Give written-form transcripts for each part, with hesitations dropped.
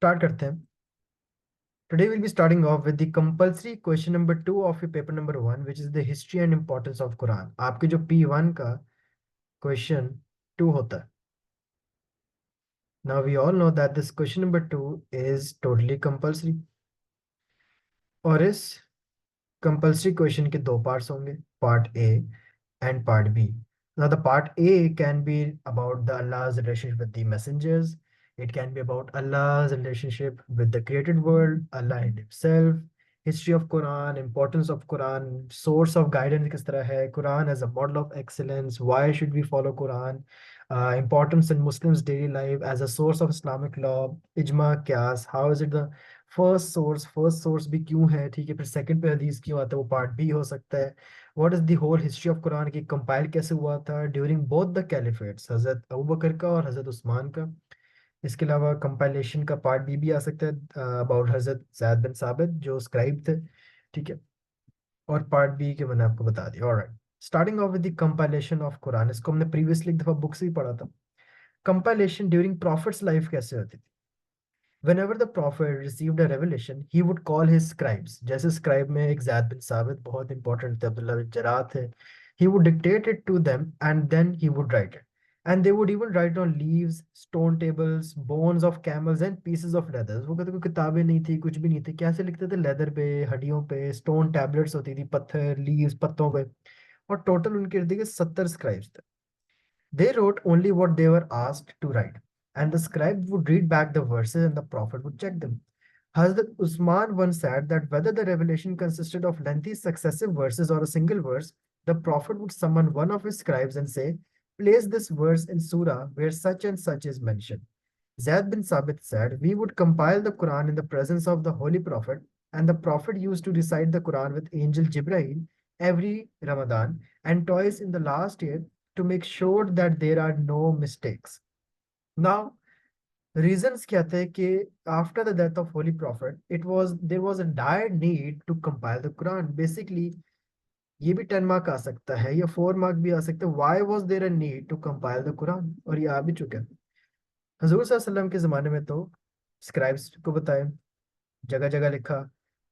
Start करते हैं। Today we'll be starting off with the compulsory question number 2 of your paper number 1, which is the history and importance of Quran. आपके जो P1 का question 2 होता है. Now we all know that this question number 2 is totally compulsory. और इस compulsory question के दो parts होंगे, part A and part B. Now the part A can be about the Allah's relationship with the messengers. It can be about Allah's relationship with the created world, Allah and himself, history of Quran, importance of Quran, source of guidance किस तरह है, Quran as a model of excellence, why should we follow Quran, importance in Muslims daily life as a source of Islamic law, ijma, qiyas, how is it the first source भी क्यों है, ठीक है, फिर second पे हदीस क्यों आता है, वो पार्ट बी हो सकता है। What is the whole history of Quran की कंपाइल कैसे हुआ था during both the कैलिफेट्स, Hazrat Abu बकर का और हजरत उस्मान का। इसके अलावा कंपाइलेशन का पार्ट बी भी आ सकता है अबाउट हजरत ज़ैद बिन साबित जो स्क्राइब थे, ठीक है। और पार्ट बी के मैंने आपको बता दिया। Alright, starting of with the compilation of Quran, इसको हमने प्रीवियसली एक दफा बुक से भी पढ़ा था। कंपाइलेशन ड्यूरिंग प्रॉफिट्स लाइफ कैसे होती थी। Whenever the prophet received a revelation, he would call his scribes. जैसे scribe में एक ज़ैद बिन साबित बहुत important थे, अब्दुल्ला बिन जराह थे. He would dictate it to them and then he would write it. And they would even write on leaves, stone tables, bones of camels and pieces of leather. वो कहते कोई किताबें नहीं थी, कुछ भी नहीं थी, कैसे लिखते थे, लेदर पे, हड्डियों पे, स्टोन टैबलेट्स होती थी, पत्थर, लीव्स, पत्तों पे। और टोटल उनके इर्द गिर्द 70 स्क्राइब्स थे। They wrote only what they were asked to write, and the scribe would read back the verses and the prophet would check them. Hazrat Usman once said that whether the revelation consisted of lengthy successive verses or a single verse, the prophet would summon one of his scribes and say, place this verse in surah where such and such is mentioned. Zaid bin Sabit said, we would compile the Quran in the presence of the Holy Prophet, and the Prophet used to recite the Quran with Angel Jibreel every Ramadan and twice in the last year to make sure that there are no mistakes. Now, reasons क्या थे कि after the death of Holy Prophet, there was a dire need to compile the Quran. Basically, ये भी 10 mark आ सकता है या 4 mark भी आ सकता है। Why was there a need to compile the Quran? और ये आ भी चुका है। हजूर सल्लल्लाहु अलैहि वसल्लम के ज़माने में तो स्क्राइब्स को बताए, जगह जगह लिखा,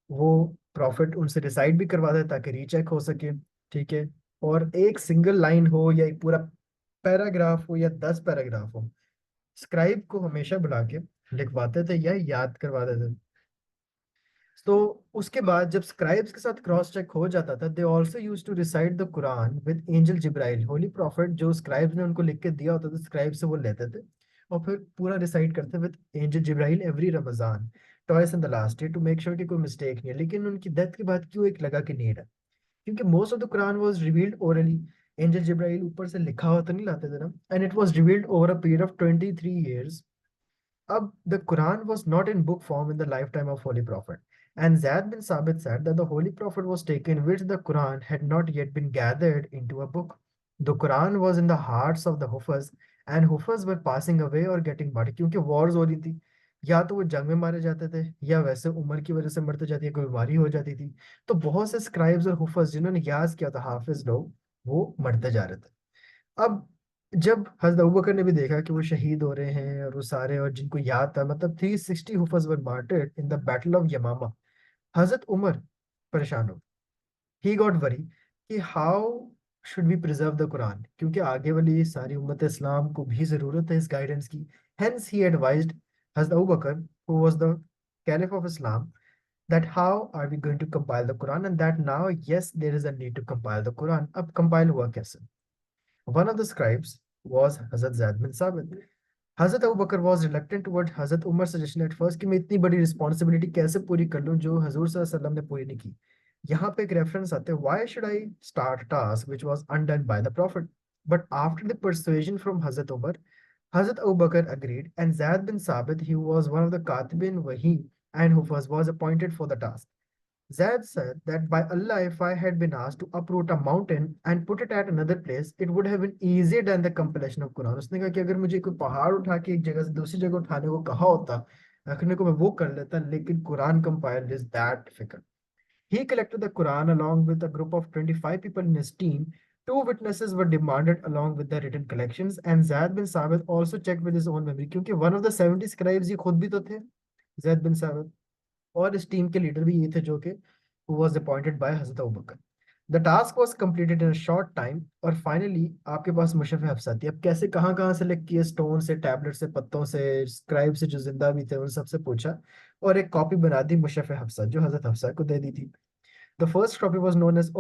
वो प्रॉफिट उनसे रिसाइट भी करवाते ताकि रीचेक हो सके, ठीक है। और एक सिंगल लाइन हो या एक पूरा पैराग्राफ हो या 10 पैराग्राफ हो, स्क्राइब को हमेशा बुला के लिखवाते थे या याद करवाते थे। तो उसके बाद जब स्क्राइब्स के साथ क्रॉस चेक हो जाता था, they also used to recite the Quran with angel Jibrail. Holy prophet जो स्क्राइब्स ने उनको लिख के दिया होता था, स्क्राइब से वो लेते थे और फिर पूरा रिसाइट करते with angel Jibrail every Ramzan, twice in the last year, to make sure कि कोई मिस्टेक नहीं है। लेकिन उनकी डेथ के बाद क्यों एक लगा कि नीड है, क्योंकि most of the Quran was revealed orally. Angel Jibril ऊपर से लिखा हुआ तो नहीं लाते थे ना, and it was revealed over a period of 23 years. The Quran was not in book form in the lifetime of Holy Prophet. And Zaid bin Sabit said that the Holy Prophet was taken, which the Quran had not yet been gathered into a book. The Quran was in the hearts of the Hufas, and Hufas were passing away or getting murdered क्योंकि wars हो रही थी, या तो वो जंग में मारे जाते थे या वैसे उम्र की वजह से मरते जाते, कोई बीमारी हो जाती थी। तो बहुत से स्क्राइब्स और हुफस जिन्होंने याद किया था, हाफिज लोग, वो मरते जा रहे थे। अब जब हजरत अबू बकर ने भी देखा कि वो शहीद हो रहे हैं और वो सारे, और जिनको याद था, मतलब 360 हुफज were martyred in the battle of Yamama, हजरत उमर परेशान हो, ही गॉट वरी कि how should we preserve the Quran, क्योंकि आगे वाली सारी उम्मत इस्लाम को भी जरूरत है इस गाइडेंस की। हेंस ही एडवाइज्ड हजरत Abu Bakr, who was the caliph of Islam, that how are we going to compile the Quran, and that now yes there is a need to compile the Quran. अब compile हुआ कैसे? One of the scribes was Hazrat Zaid bin Sabit. Hazrat Abu Bakr was reluctant toward Hazrat Umar's suggestion at first कि मैं इतनी बड़ी responsibility कैसे पूरी कर लूं जो हजूर सल्लल्लाहु अलैहि वसल्लम ने पूरी नहीं की। यहाँ पे एक रेफरेंस आते हैं, why should I start a task which was undone by the prophet? But after the persuasion from Hazrat Umar, Hazrat Abu Bakr agreed, and Zaid bin Sabit, he was one of the Katibin Wahi and who was appointed for the task. Zaid said that by Allah, if I had been asked to uproot a mountain and put it at another place, it would have been easier than the compilation of Quran. उसने कहा कि अगर मुझे कोई पहाड़ उठा के एक जगह से दूसरी जगह उठाने को कहा होता, रखने को मैं वो कर लेता, लेकिन Quran compile is that difficult. He collected the Quran along with a group of 25 people in his team. Two witnesses were demanded along with the written collections, and Zaid bin Sabit also checked with his own memory, क्योंकि one of the 70 scribes ये खुद भी तो थे, जैद बिन साबित, और इस team के लीडर भी ये थे जो कि who was appointed by Hazrat Abu Bakr. The task was completed in a short time, और फाइनली आपके पास मुशफ़े हफ्सा थी. अब कैसे कहाँ कहाँ से लिख किए, स्टोन से, टैबलेट से, पत्तों से, स्क्राइब से जो जिंदा भी थे उन सबसे पूछा और एक कॉपी बना दी मुशफ़े हफ्सा जो हजरत हफ्सा को दे दी थी. The first copy was known as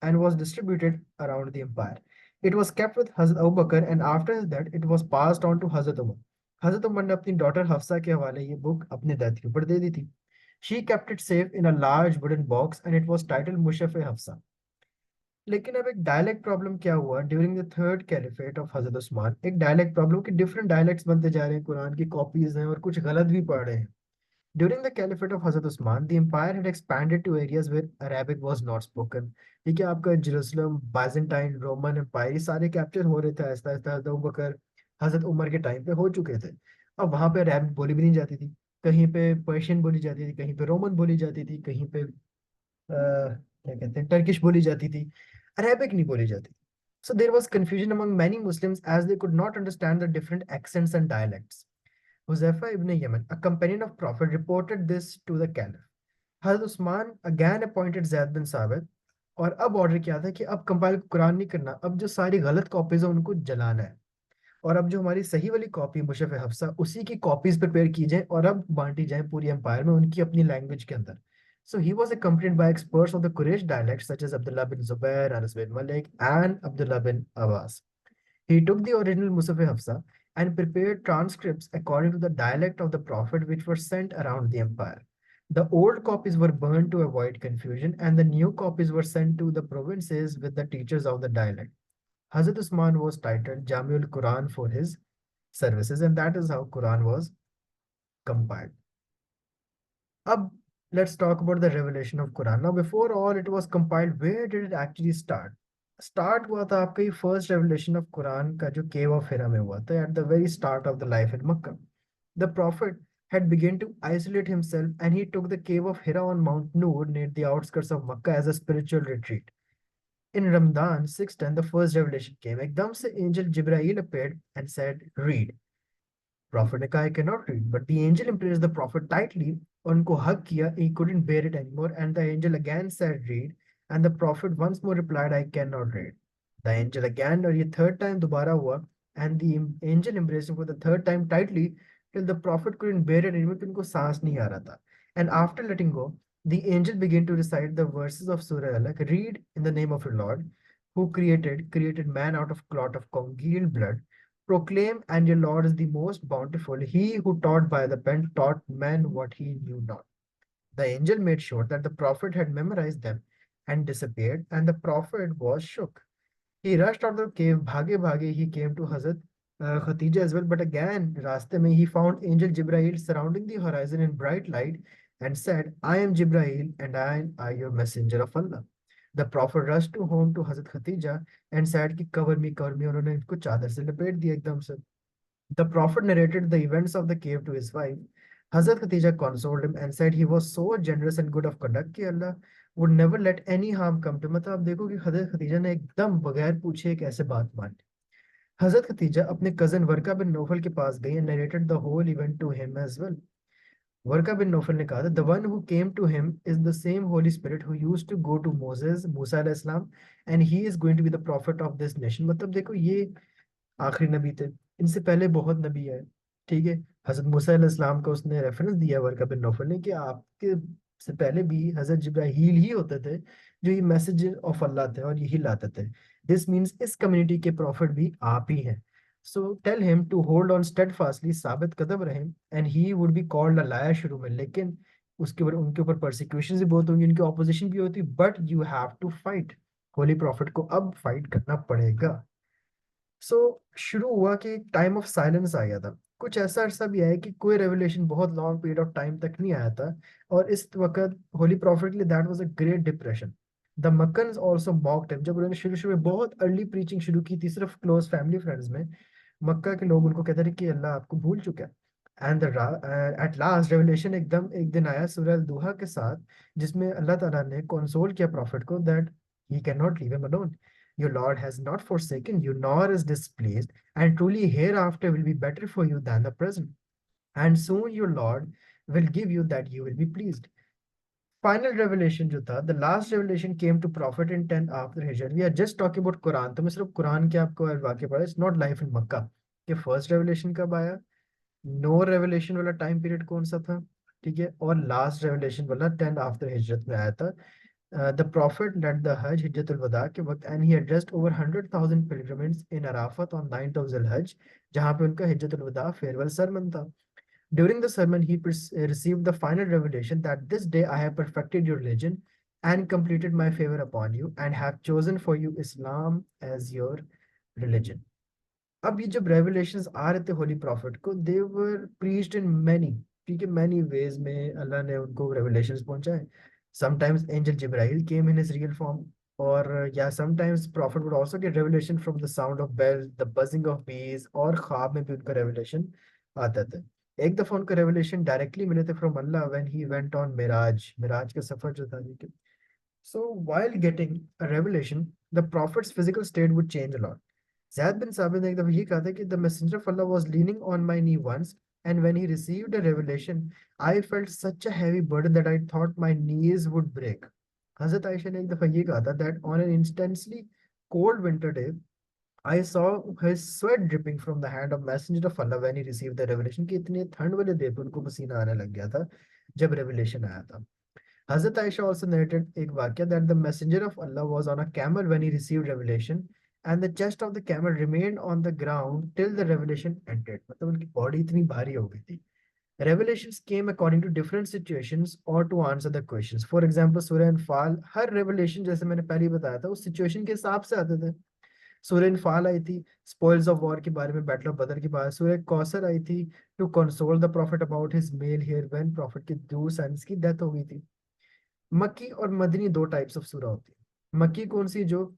and was distributed around the empire. It was kept with Hazrat Abu Bakr, and after that it was passed on to Hazrat Umar. Hazrat Umar ने अपनी daughter Hafsa के हवाले ये book अपने death के ऊपर दे दी थी. She kept it safe in a large wooden box and it was titled Mushaf-e Hafsa. लेकिन अब एक डायलेक्ट प्रॉब्लम क्या हुआ during the third caliphate of हजरत उस्मान. एक डायलेक्ट प्रॉब्लम कि डिफरेंट डायलेक्ट्स बनते जा रहे हैं, कुरान की कॉपीज हैं और कुछ गलत भी पढ़ रहे हैं. During the Caliphate of Hazrat Usman, the empire had expanded to areas where Arabic was not spoken. ठीक है, आपका जेरूसलम, बाइजेंटाइन, रोमन एम्पायर, ये सारे कैप्चर हो रहे थे आहिस्ता आहिस्ता. हजरत अबू बकर, हजरत उमर के टाइम पे हो चुके थे. अब वहां पे अरबिक बोली भी नहीं जाती थी. कहीं पे पर्शियन बोली जाती थी, कहीं पे रोमन बोली जाती थी, कहीं पे क्या कहते हैं, टर्किश बोली जाती थी. अरेबिक नहीं बोली जाती. So there was confusion among many Muslims as they could not understand the different accents and dialects. Huzaifa ibn Yaman, a companion of Prophet, reported this to the Caliph. Hazrat Usman again appointed Zaid bin Sabit, और अब order किया था कि अब compile Quran नहीं करना, अब जो सारी गलत कॉपीज है उनको जलाना है, और अब जो हमारी सही वाली कॉपी मुशफ़ हफ्सा उसी की कॉपीज प्रिपेयर की जाए और अब बांटी जाए पूरी एम्पायर में उनकी अपनी लैंग्वेज के अंदर. So he was accompanied by experts of the Quraysh dialects such as Abdullah bin Zubair, Anas bin Malik, and Abdullah bin Abbas. He took the original Musaf Hafsa and prepared transcripts according to the dialect of the Prophet, which were sent around the empire. The old copies were burned to avoid confusion, and the new copies were sent to the provinces with the teachers of the dialect. Hazrat Usman was titled Jamiul Quran for his services, and that is how Quran was compiled. Ab, let's talk about the revelation of Quran. Now, before all it was compiled, where did it actually start? Start हुआ था आपका ये first revelation of Quran का जो केव of हिरा में हुआ था at the very start of the life in Mecca. The profit had begun to isolate himself and he took the cave of Hira on Mount Noor near the outskirts of Makkah as a spiritual retreat. In Ramadan 610, the first revelation came. एकदम से angel Jibrail appeared and said, read. Prophet ने कहा, I cannot read, but the angel embraced the prophet tightly और उनको hug किया. He couldn't bear it anymore, and the angel again said, read. And the prophet once more replied, I cannot read. The angel again, और ये third time दोबारा हुआ, and the angel embraced him for the third time tightly till the prophet couldn't bear it anymore, कि उनको सांस नहीं आ रहा था. And after letting go, the angel began to recite the verses of Surah Alaq. Read in the name of your Lord, who created man out of clot of congealed blood. Proclaim, and your Lord is the most bountiful. He who taught by the pen taught men what he knew not. The angel made sure that the prophet had memorized them and disappeared, and the prophet was shook. He rushed out of the cave, bhage bhage. He came to Hazrat Khatija as well, but again, raste mein, he found angel Jibrail surrounding the horizon in bright light and said, I am Jibrail, and I your messenger of Allah. The prophet rushed to home to Hazrat Khatija and said, कि cover me, cover me. और उन्होंने इसको चादर से लपेट दिया एकदम से. The prophet narrated the events of the cave to his wife. Hazrat Khatija consoled him and said he was so generous and good of conduct कि Allah would never let any harm come to. मतलब आप देखो कि हजरत Khadija ने एकदम बगैर पूछे एक ऐसे बात मान ली. हजरत खतीजा अपने कजन वर्का बिन नौफल के पास गई and narrated the whole event to him as well. वर्का bin Naufal ने कहा था, the one who came to him is the same Holy Spirit who used to go to Moses, Musa alayhi salam, and he is going to be the prophet of this nation. मतलब देखो ये आखिरी नबी थे, इनसे पहले बहुत नबी आए. ठीक है, हजरत मूसा अलैहिस्सलाम का उसने रेफरेंस दिया वर्का बिन नौफल ने कि आपके से पहले भी हजरत जिब्राहील ही होते थे जो ये मैसेज ऑफ अल्लाह थे और यही लाते थे. दिस मीन्स इस कम्युनिटी के प्रॉफिट भी आप ही हैं. So tell him to hold on steadfastly, साबित कदम रहे, and he would be called a liar शुरू में, लेकिन उसके ऊपर उनके ऊपर परसिक्यूशन भी बहुत होंगी, उनकी ऑपोजिशन भी होती, but you have to fight. Holy prophet को अब फाइट करना पड़ेगा. सो शुरू हुआ कि टाइम ऑफ साइलेंस आ गया था. कुछ ऐसा अरसा भी आया कि कोई रेवलेशन बहुत लॉन्ग पीरियड ऑफ टाइम तक नहीं आया था, और इस वक्त होली प्रॉफिट के लिए that was a great depression. The Meccans also mocked him. जब उन्होंने शुरू शुरू में बहुत अर्ली प्रीचिंग शुरू की थी सिर्फ क्लोज फैमिली फ्रेंड्स में, मक्का के लोग उनको कहते थे कि अल्लाह आपको भूल चुका है. एंड एट लास्ट रेवलेशन एकदम एक दिन आया सूरह दुहा के साथ, जिसमें अल्लाह ताला ने कंसोल किया प्रॉफिट को that he can not leave him alone. Your Lord has not forsaken you, nor is displeased, and truly hereafter will be better for you than the present. and soon your Lord will give you that you will be pleased. Final revelation जो था, the last revelation came to prophet in 10 after हिजरत। We are just talking about Quran, तो मैं सिर्फ कुरान के आपको वाक्य पढ़ा, it's not life in Mecca. कि फर्स्ट रेवलेशन कब आया, नो रेवलेशन वाला टाइम पीरियड कौन सा था, ठीक है, और लास्ट रेवलेशन वाला 10 आफ्टर हिजरत में आया था। द प्रॉफिट लेट द हज हिज्जतुल वदा के वक्त, and he addressed over 100,000 pilgrims in Arafat on 9th of जिल हज, जहाँ पे उनका हिज्जतुल वदा फेयरवेल सरमन था। During the sermon, he received the final revelation that this day I have perfected your religion and completed my favor upon you and have chosen for you Islam as your religion. अब ये जब revelations आ रहे थे Holi prophet को, दे वर preached in many, ठीक है, many ways में अल्लाह ने उनको रेवलेशंस पहुंचाए। Sometimes angel Jibrail came in his real form, और या sometimes prophet would also get revelation from the sound of bell, the buzzing of bees, और ख्वाब में भी उनका रेवलेशन आता था। एक दफा उनका रेवलेशन डायरेक्टली मिले थे from Allah when he went on Miraj, मिराज का सफर जो था, ठीक है। So while getting a revelation, the prophet's physical state would change a lot. Zaid bin Sabit ने एक दफा ये कहा था कि the messenger of Allah was leaning on my knee once, and when he received a revelation, I felt such a heavy burden that I thought my knees would break. हजरत आयशा ने एक दफा ये कहा था that on an intensely cold winter day, I saw his sweat dripping from the hand of messenger of Allah when he received the revelation, कि इतने ठंड वाले दिन पे उनको पसीना आने लग गया था जब रेवलेशन आया था। Hazrat Aisha also narrated एक वाक्य that the messenger of Allah was on a camel when he received revelation, and the chest of the camel remained on the ground till the revelation ended। मतलब उनकी body इतनी भारी हो गई थी। Revelations came according to different situations or to answer the questions। For example, सूरह अनफाल, हर revelation जैसे मैंने पहले ही बताया था उस सिचुएशन के हिसाब से आते थे। सूरह अनफाल आई थी स्पॉइल्स ऑफ वॉर के बारे में, बैटल ऑफ बदर के बारे में। सूरह कौसर आई थी to console the prophet about his male heir when prophet के दो सन्स की डेथ हो गई थी। मक्की और मदनी दो टाइप्स ऑफ सूरा होती है। मक्की कौन सी, जो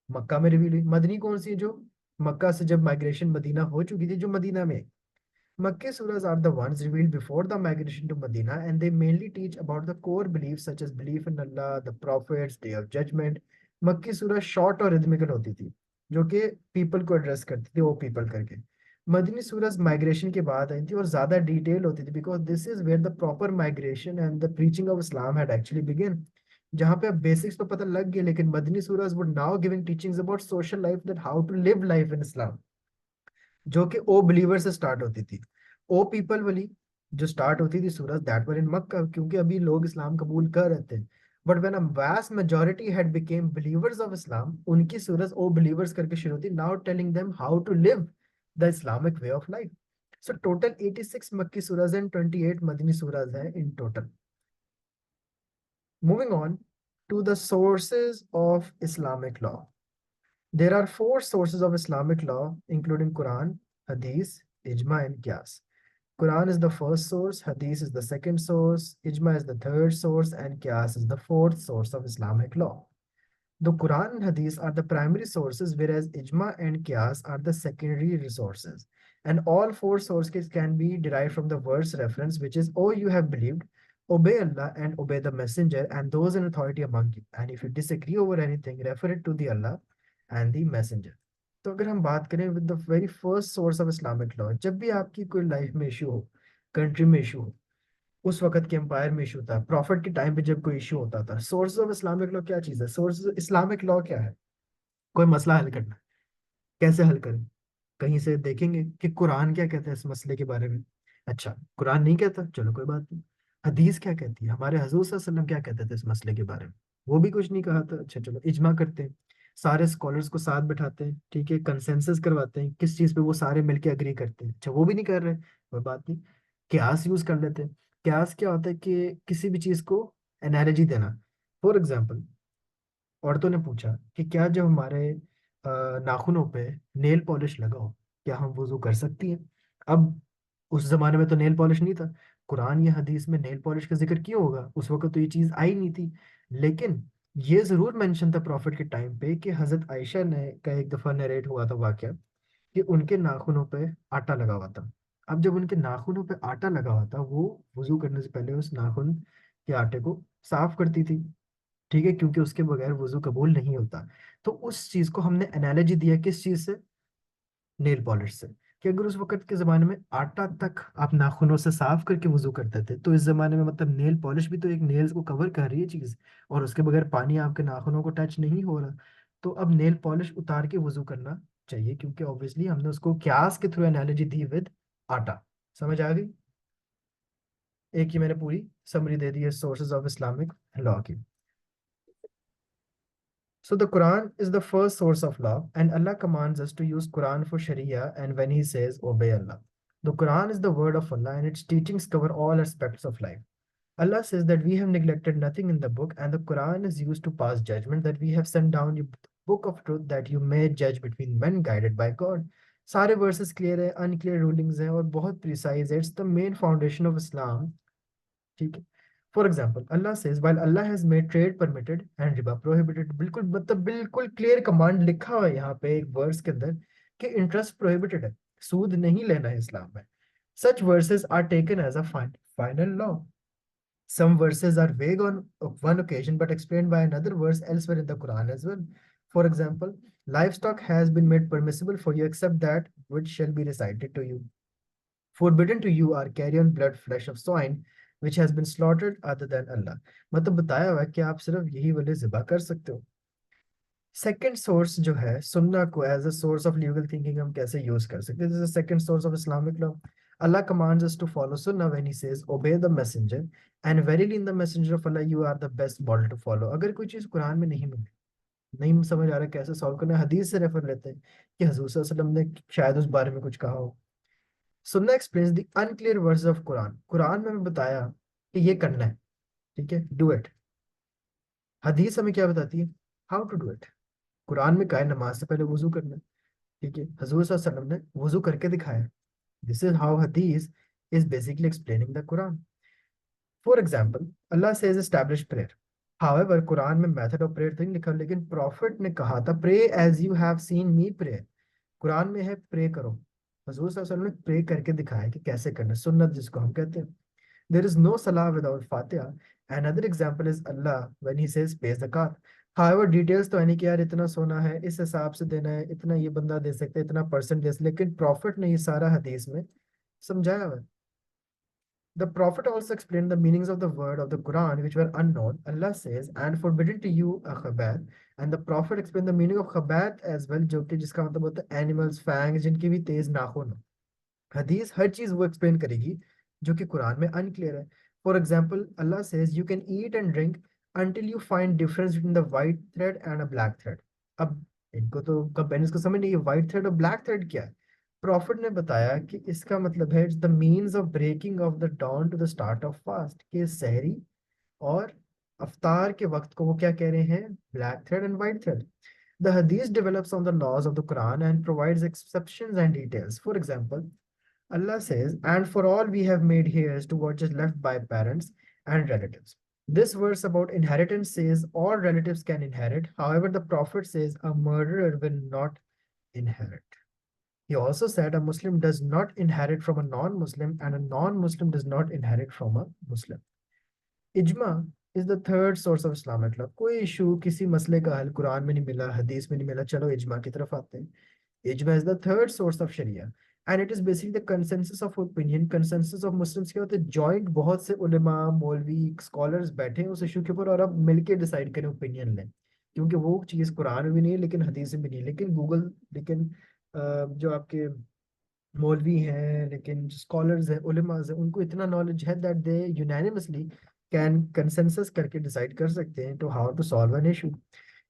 मक्का में रिवील हुई। मदनी कौन सी, जो मक्का से जब माइग्रेशन मदीना हो चुकी थी, जो मदीना में। Makki surahs are the ones revealed before the migration to Medina, and they mainly teach about the core beliefs such as belief in Allah, the prophets, Day of Judgment। मक्की सूरह short और rhythmical होती थी, जो कि people को address करती थी, वो पीपल करके। मदनी सूरज माइग्रेशन के बाद आई थी और ज्यादा डिटेल होती थी, because this is where the proper migration and the preaching of Islam had actually begin. जहाँ पे अब बेसिक्स तो पता लग गए, लेकिन मदनी सूरज would now giving teachings about social life, that how to live life in Islam, जो कि ओ बिलीवर से स्टार्ट होती थी। ओ पीपल वाली जो स्टार्ट होती थी सूरज, दैट वर इन मक्का, क्योंकि अभी लोग इस्लाम कबूल कर रहे थे। But when a vast majority had become believers of Islam, उनकी सूरज ओ बिलीवर्स करके शुरू होती, now telling them how to live the Islamic way of life. So total 86 मक्की सूरज एंड 28 मदनी सूरज है in total. Moving on to the sources of Islamic law. There are four sources of Islamic law, including Quran, Hadith, Ijma, and Qiyas. Quran is the first source, Hadith is the second source, Ijma is the third source, and Qiyas is the fourth source of Islamic law. The Quran and Hadith are the primary sources, whereas Ijma and Qiyas are the secondary resources. And all four sources can be derived from the verse reference, which is, "Oh, you have believed, obey Allah and obey the messenger and those in authority among you. And if you disagree over anything, refer it to the Allah and the messenger." तो अगर हम बात करें with the very first source of Islamic law, जब भी आपकी कोई life में इशू हो, कंट्री में इशू हो, उस वक्त के एम्पायर में इशू था, प्रॉफिट के टाइम पे जब कोई इशू होता था, सोर्स ऑफ इस्लामिक लॉ क्या चीज़ है, सोर्स इस्लामिक लॉ क्या है। कोई मसला हल करना है, कैसे हल करें, कहीं से देखेंगे कि कुरान क्या कहता है इस मसले के बारे में। अच्छा, कुरान नहीं कहता, चलो कोई बात नहीं। हदीस क्या कहती है, हमारे हजूर सल्लल्लाहु अलैहि वसल्लम क्या कहते थे इस मसले के बारे में, वो भी कुछ नहीं कहा था। अच्छा चलो इजमा करते हैं, सारे स्कॉलर्स को साथ बिठाते हैं, ठीक है, कंसेंसस करवाते हैं किस चीज़ पे वो सारे मिलके अग्री करते हैं। अच्छा वो भी नहीं कर रहे, कोई बात नहीं, क्यास यूज कर लेते हैं। क्यास क्या होता है कि किसी भी चीज़ को एनालॉजी देना। फॉर एग्जाम्पल, औरतों ने पूछा कि क्या जब हमारे नाखूनों पे नेल पॉलिश लगाओ, क्या हम वुजू कर सकती हैं। अब उस जमाने में तो नेल पॉलिश नहीं था, कुरान या हदीस में नेल पॉलिश का जिक्र क्यों होगा, उस वक्त तो ये चीज़ आई नहीं थी। लेकिन ये जरूर मेंशन था प्रॉफिट के टाइम पे कि हजरत आयशा ने का एक दफा नरेट हुआ था वाकया कि उनके नाखूनों पे आटा लगा हुआ था। अब जब उनके नाखूनों पे आटा लगा हुआ था, वो वुजू करने से पहले उस नाखून के आटे को साफ करती थी, ठीक है, क्योंकि उसके बगैर वुजू कबूल नहीं होता। तो उस चीज को हमने एनालॉजी दिया किस चीज से, नेल पॉलिश से। कि अगर उस वक्त के ज़माने में आटा तक आप नाखूनों से साफ करके वजू करते थे, तो इस ज़माने में मतलब नेल पॉलिश भी तो एक नेल्स को कवर कर रही है चीज़, और उसके बगैर पानी आपके नाखूनों को टच नहीं हो रहा। तो अब नेल पॉलिश उतार के वजू करना चाहिए, क्योंकि ऑब्वियसली हमने उसको क्यास के थ्रू एनालॉजी दी विद आटा। समझ आ गई? एक ही मैंने पूरी समरी दे दी है सोर्सेज ऑफ इस्लामिक लॉ की। So the Quran is the first source of law, and Allah commands us to use Quran for Sharia and when He says obey Allah. The Quran is the word of Allah and its teachings cover all aspects of life. Allah says that we have neglected nothing in the book, and the Quran is used to pass judgment, that we have sent down your book of truth that you may judge between men guided by God. सारे verses clear है, unclear rulings हैं और बहुत precise है. It's the main foundation of Islam. ठीक है? For example Allah says while Allah has made trade permitted and Riba prohibited, बिल्कुल मतलब बिल्कुल क्लियर कमांड लिखा हुआ है यहाँ पे एक वर्स के अंदर कि इंटरेस्ट प्रोहिबिटेड है, सूद नहीं लेना है इस्लाम में. Such verses are taken as a final law. Some verses are vague on one occasion but explained by another verse elsewhere in the Quran as well. For example, livestock has been made permissible for you except that which shall be recited to you. Forbidden to you are carrion blood flesh of swine which has been slaughtered other than Allah. मतलब बताया हुआ है कि आप सिर्फ यही वाले ज़िबा कर सकते हो. सेकंड सोर्स जो है सुन्ना को as a source of legal thinking हम कैसे यूज कर सकते हैं. This is second source of Islamic law. Allah commands us to follow sunnah when he says obey the messenger and verily in the messenger of Allah you are the best model to follow. अगर कोई चीज कुरान में नहीं मिली, नहीं समझ आ रहा कैसे solve करना है, हदीस से रेफर लेते हैं कि हजूर सल्लल्लाहु अलैहि वसल्लम ने शायद उस बारे में कुछ कहा हो. सुन्ना explains the unclear words of Quran. Quran में हमें बताया कि ये करना है, ठीक है, डू इट. हदीस हमें क्या बताती है? How to do it. कुरान में कहा है नमाज से पहले वजू करना है, ठीक है, हजूर सल्लल्लाहु अलैहि वसल्लम ने वजू करके दिखाया. दिस इज हाउ हदीस is basically explaining the Quran. For example Allah says establish prayer. However Quran में मेथड ऑफ प्रेयर तो नहीं लिखा, लेकिन प्रॉफिट ने कहा था pray as you have seen me pray. कुरान में है प्रे करो, हजूर सल्लल्लाहु अलैहि वसल्लम ने प्रे करके दिखाया कि कैसे करना, सुन्नत जिसको हम कहते हैं. There is no salah without Fatiha. Another example is Allah when he says pay zakat. However, details तो है नहीं कि यार इतना सोना है इस हिसाब से देना है, इतना ये बंदा दे सकता है, इतना परसेंट दे सकता है, लेकिन प्रॉफिट ने ये सारा हदीस में समझाया हुआ है. The Prophet also explained the meanings of the word of the Quran which were unknown. Allah says, and forbidden to you a khabath. And the Prophet explained the meaning of khabath as well, जो कि जिसका मतलब होता है animals fangs जिनकी भी तेज नाखून हो. हदीस हर चीज वो एक्सप्लेन करेगी जो कि कुरान में अनक्लियर है. For example Allah says you can eat and drink until you find difference between the white thread and a black thread. अब इनको तो कंपेनियंस को समझ नहीं है वाइट थ्रेड और ब्लैक थ्रेड क्या है. प्रॉफिट ने बताया कि इसका मतलब है it's the means of breaking of the dawn to the start of fast, कि सहरी और अफ्तार के वक्त को वो क्या कह रहे हैं, black thread and white thread. The Hadith develops on the laws of the Quran and provides exceptions and details. For example, Allah says, and for all we have made heirs to what is left by parents and relatives. This verse about inheritance says all relatives can inherit. However, the Prophet says a murderer will not inherit. He also said a Muslim does not inherit from a non-Muslim and a non-Muslim does not inherit from a Muslim. Ijma is the third source of Islamic law. कोई issue किसी मसले का हल कुरान में नहीं मिला, हदीस में नहीं मिला, चलो इजमा की तरफ आते हैं. Ijma is the third source of Sharia and it is basically the consensus of opinion. Consensus of Muslims क्या होता है, जॉइंट बहुत से उलेमा मौलवी स्कॉलर्स बैठे हैं उस इशू के ऊपर और अब मिलके डिसाइड करें, ओपिनियन लें. क्योंकि वो चीज़ कुरान में भी नहीं है लेकिन हदीस में भी नहीं है, लेकिन गूगल, लेकिन जो आपके मौलवी हैं, लेकिन स्कॉलर्स हैं, उलेमास हैं, उनको इतना नॉलेज है that they unanimously can consensus करके डिसाइड कर सकते हैं to how to solve an issue.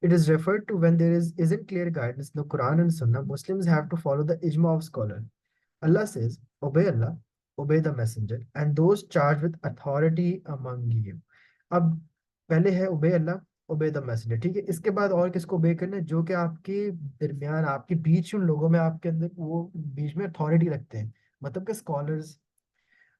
It is referred to when there isn't clear guidance in the Quran and Sunnah. Muslims have to follow the ijma of scholar. Allah says, obey Allah, obey the messenger, and those charged with authority among you. अब पहले है obey Allah, obey the messenger, ठीक है. इसके बाद और किसको obey करना है, जो कि आपके दरमियान आपके बीच उन लोगों में आपके अंदर वो बीच में अथॉरिटी रखते हैं, मतलब कि scholars.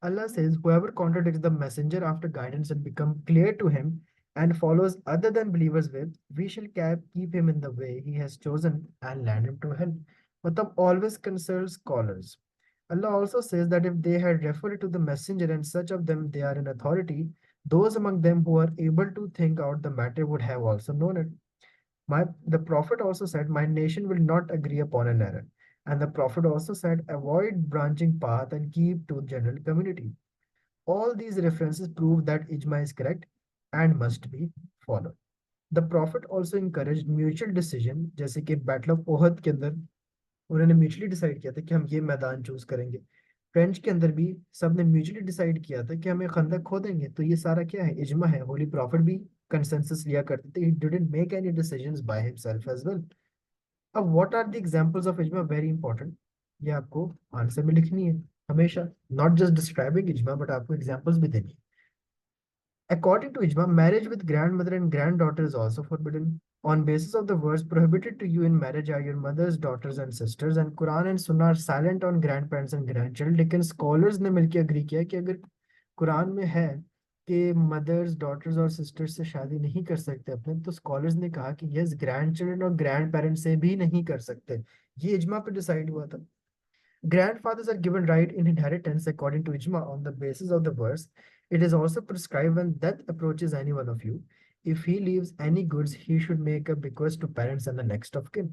Allah says, whoever contradicts the messenger after guidance had become clear to him and follows other than believers with, we shall keep him in the way he has chosen and land him to hell. Matlab always consults scholars. Allah also says that if they had referred to the messenger and such of them they are in authority, those among them who are able to think out the matter would have also known it. The Prophet also said, my nation will not agree upon an error. And the Prophet also said, avoid branching path and keep to general community. All these references prove that ijma is correct and must be followed. The Prophet also encouraged mutual decision, जैसे कि battle of Uhud के अंदर उन्होंने mutually decide किया था कि हम ये मैदान चूज करेंगे। फ्रेंच के अंदर भी सब ने म्यूचुअली डिसाइड किया था कि हमें खंदक खोदेंगे। तो ये सारा क्या है, इजमा है। होली प्रॉफिट भी कंसेंसस लिया करते थे, he didn't make any decisions by himself as well. अब what are the examples of इजमा, वेरी इंपॉर्टेंट, ये आपको आंसर में लिखनी है हमेशा, नॉट जस्ट डिस्क्राइबिंग इजमा बट आपको एग्जांपल्स भी देनी है। According to Ijma, marriage with grandmother and granddaughter is also forbidden. On basis of the verse, prohibited to you in marriage are your mothers, daughters and sisters, and Quran and Sunnah are silent on grandparents and grandchildren. लेकिन scholars ने मिलकर agree किया कि अगर कुरान में है कि मदर्स डॉटर्स और सिस्टर्स से शादी नहीं कर सकते अपने, तो स्कॉलर्स ने कहा कि यस, ग्रैंड चिल्ड्रन और ग्रैंड पेरेंट्स से भी नहीं कर सकते। ये इजमा पे डिसाइड हुआ था। Grandfathers are given right in inheritance according to Ijma on the basis of the verse. It is also prescribed when death approaches any one of you. If he leaves any goods, he should make a bequest to parents and the next of kin.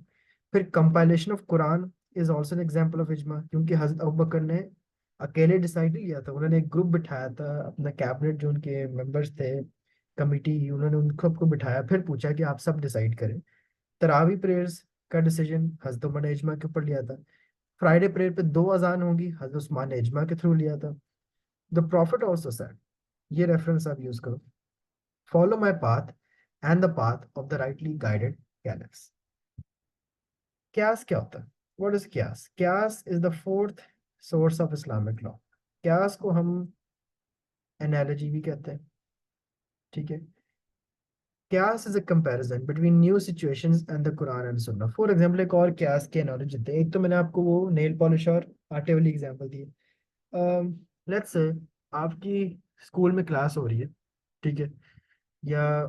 फिर compilation of Quran is also an example of Ijma, क्योंकि हजरत Abu बकर ने अकेले decide नहीं किया था, उन्होंने एक group बिठाया था, अपना कैबिनेट जो उनके मेंबर्स थे, कमिटी, उन्होंने उनको सबको बिठाया, फिर पूछा कि आप सब डिसाइड करें। तरावी प्रेयर्स का डिसीजन हजरत उमर ने इजमा के ऊपर लिया था। फ्राइडे प्रेयर पे दो अजान होंगी, हजरत उस्मान ने इजमा के थ्रू लिया था। द प्रॉफिट ऑल्सो सेड, ये रेफरेंस आप यूज करो, follow my path and the path of the rightly guided caliphs. क्यास क्या होता है? व्हाट इज क्यास? क्यास is the fourth source of Islamic law. क्यास को हम एनालॉजी भी कहते हैं, ठीक है। क्यास is a comparison between new situations and the Quran and सुन्ना। फॉर एग्जांपल, एक और क्यास के एनालॉजी देते हैं। एक तो मैंने आपको वो नेल पॉलिश और आटे वाली एग्जांपल दी है। लेट्स से आपकी स्कूल में क्लास हो रही है, ठीक है, या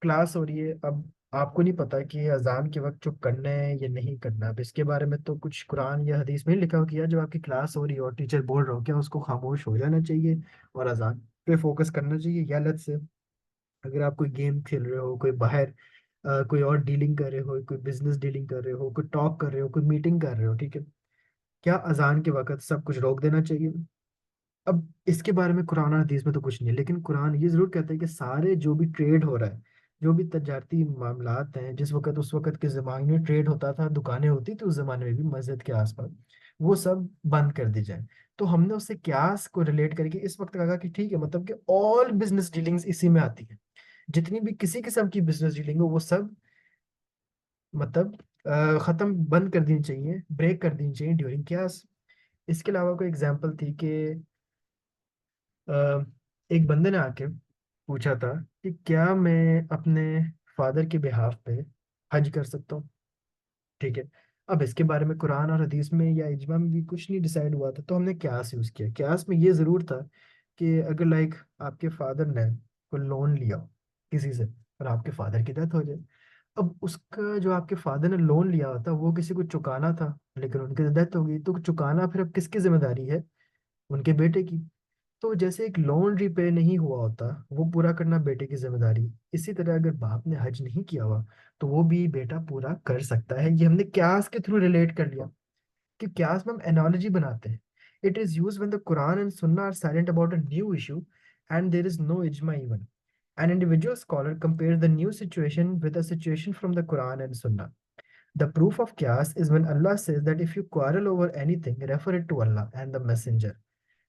क्लास हो रही है। अब आपको नहीं पता कि अजान के वक्त चुप करना है या नहीं करना। अब इसके बारे में तो कुछ कुरान या हदीस में नहीं लिखा हो कि यार जब आपकी क्लास हो रही हो और टीचर बोल रहा हो, क्या उसको खामोश हो जाना चाहिए और अजान पे फोकस करना चाहिए? या लेट्स से अगर आप कोई गेम खेल रहे हो, कोई बाहर कोई और डीलिंग कर रहे हो, कोई बिजनेस डीलिंग कर रहे हो, कोई टॉक कर रहे हो, कोई मीटिंग कर रहे हो, ठीक है, क्या अजान के वक्त सब कुछ रोक देना चाहिए? अब इसके बारे में कुरान और हदीस में तो कुछ नहीं है, लेकिन कुरान ये जरूर कहता है कि सारे जो भी ट्रेड हो रहा है, जो भी तजारती मामलात हैं, जिस वक्त उस वक्त के ज़माने में ट्रेड होता था, दुकानें होती थी उस जमाने में भी मस्जिद के आसपास, वो सब बंद कर दी जाए। तो हमने उससे क्यास को रिलेट करके इस वक्त कहा कि ठीक है, मतलब कि ऑल बिजनेस डीलिंग्स इसी में आती है। जितनी भी किसी किस्म की बिजनेस डीलिंग हो वो सब मतलब खत्म, बंद कर देनी चाहिए, ब्रेक कर देनी चाहिए ड्यूरिंग क्यास। इसके अलावा कोई एग्जांपल थी कि अ, एक बंदे ने आके पूछा था कि क्या मैं अपने फादर के बिहाफ पे हज कर सकता हूँ, ठीक है। अब इसके बारे में कुरान और हदीस में या इजमा में भी कुछ नहीं डिसाइड हुआ था, तो हमने क्यास यूज किया। क्यास में ये जरूर था कि अगर लाइक आपके फादर ने कोई लोन लिया हो किसी से और आपके फादर की डेथ हो जाए, अब उसका जो आपके फादर ने लोन लिया होता वो किसी को चुकाना था, लेकिन उनकी डेथ हो गई, तो चुकाना फिर अब किसकी जिम्मेदारी है? उनके बेटे की। तो जैसे एक लोन रिपे नहीं हुआ होता, वो पूरा करना बेटे की जिम्मेदारी, इसी तरह अगर बाप ने हज नहीं किया हुआ तो वो भी बेटा पूरा कर सकता है। ये हमने क्यास के थ्रू रिलेट कर लिया कि क्यास में हम एनालॉजी बनाते हैं। It is use when the Quran and Sunnah are silent about a new issue and there is no इजमा even. An individual scholar compares the new situation with a situation from the Quran and Sunnah. The proof of qiyas is when Allah says that if you quarrel over anything, refer it to Allah and the Messenger.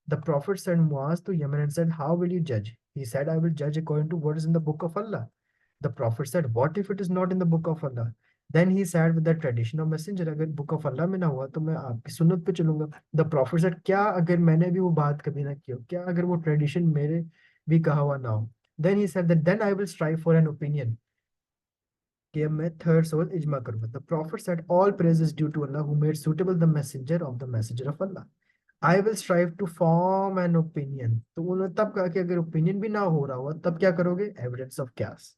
The Prophet sent Muaz to Yemen and said, how will you judge? He said, I will judge according to what is in the book of Allah. The Prophet said, what if it is not in the book of Allah? Then he said with the tradition of messenger, अगर book of Allah में ना हुआ तो मैं आपकी सुन्नत पे चलूंगा। The Prophet said, क्या अगर मैंने भी वो बात कभी ना की हो, क्या अगर वो ट्रेडिशन मेरे भी कहा हुआ ना हो? Then he said that then I will strive for an opinion, कि अब मैं थर्ड सोर्स इजमा करूंगा। The Prophet said, all praise is due to Allah who made suitable the messenger of Allah. I will strive to form an opinion. तो उन्होंने तब कहा कि अगर ओपिनियन भी ना हो रहा हुआ तब क्या करोगे? एविडेंस ऑफ क्यास,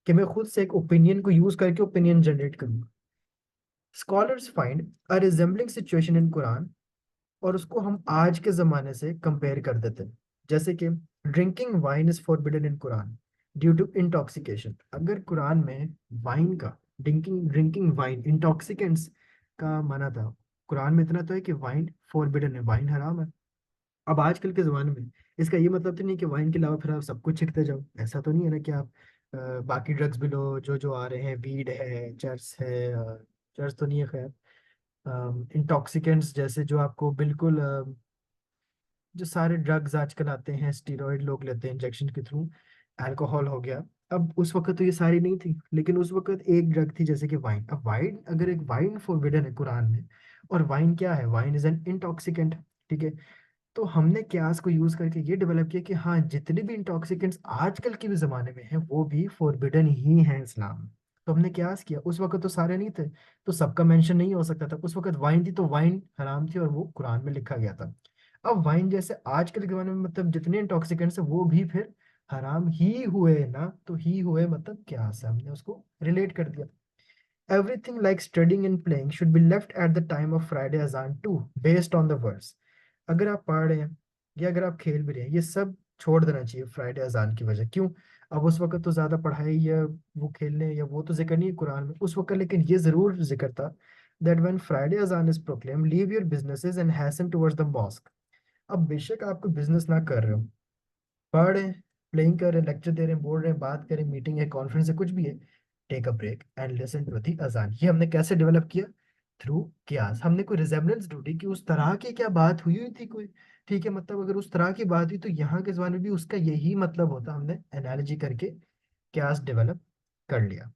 कि मैं खुद से एक ओपिनियन को यूज करके ओपिनियन जनरेट करूंगा। Scholars find a resembling situation in Quran, और उसको हम आज के जमाने से कंपेयर कर देते हैं। जैसे कि drinking wine is forbidden in Quran due to intoxication. अगर कुरान में वाइन का, ड्रिंकिंग ड्रिंकिंग वाइन इंटॉक्सिकेंट्स का मना था, कुरान में इतना तो है कि वाइन फोरबिडन है, वाइन हराम है। अब आजकल के जमाने में इसका ये मतलब तो नहीं कि वाइन के अलावा फिर आप सब कुछ छिड़कते जाओ, ऐसा तो नहीं है ना कि आप बाकी ड्रग्स भी लो जो जो आ रहे हैं, वीड है, चर्च है, चर्च तो नहीं है खैर, इंटॉक्सिकेंट्स जैसे जो आपको बिल्कुल जो सारे ड्रग्स आजकल आते हैं, स्टीरॉयड लोग लेते हैं इंजेक्शन के थ्रू, अल्कोहल हो गया। अब उस वक्त तो ये सारी नहीं थी, लेकिन उस वक्त एक ड्रग थी जैसे कि वाइन। अब वाइन, अगर एक वाइन फोरबिडन है कुरान में, और वाइन क्या है, वाइन इज एन इंटॉक्सिकेंट, ठीक है। तो हमने क्यास को यूज करके ये डेवलप किया कि हाँ, जितने भी इंटॉक्सिकेंट्स आजकल के भी जमाने में हैं वो भी फोरबिडन ही हैं इस्लाम में। तो हमने क्यास किया, उस वक्त तो सारे नहीं थे, तो सबका मेंशन नहीं हो सकता था। उस वक्त वाइन थी तो वाइन हराम थी, और वो कुरान में लिखा गया था। अब वाइन जैसे आजकल के जमाने में मतलब जितने इंटॉक्सिकेंट्स हैं वो भी फिर हराम ही हुए ना, तो ही हुए मतलब क्या से हमने उसको रिलेट कर दिया। Everything like studying and playing should be left at the time of Friday azan too, based on the verse. अगर आप पढ़ रहे हैं या अगर आप खेल भी रहे हैं, ये सब छोड़ देना चाहिए फ्राइडे अजान की वजह। क्यों? अब उस वक्त तो ज्यादा पढ़ाई या वो खेलने या वो तो जिक्र नहीं है कुरान में उस वक्त, लेकिन ये जरूर जिक्र था that when Friday azan is proclaimed, leave your businesses and hasten towards the mosque. अब बेशक आप कोई बिजनेस ना कर रहे हो, पढ़ रहे हैं, प्लेइंग कर रहे हैं, लेक्चर दे रहे हैं, बोल रहे हैं, बात करें, मीटिंग है, कॉन्फ्रेंस है, कुछ भी है, take a break and listen to the अजान। ये हमने कैसे डेवलप किया? थ्रू कियास। हमने कोई रिजेम्बलेंस ढूंढी कि उस तरह की क्या बात हुई हुई थी कोई, ठीक है, मतलब अगर उस तरह की बात हुई तो यहाँ के जमाने में भी उसका यही मतलब होता, हमने एनालॉजी करके कियास डेवलप कर लिया।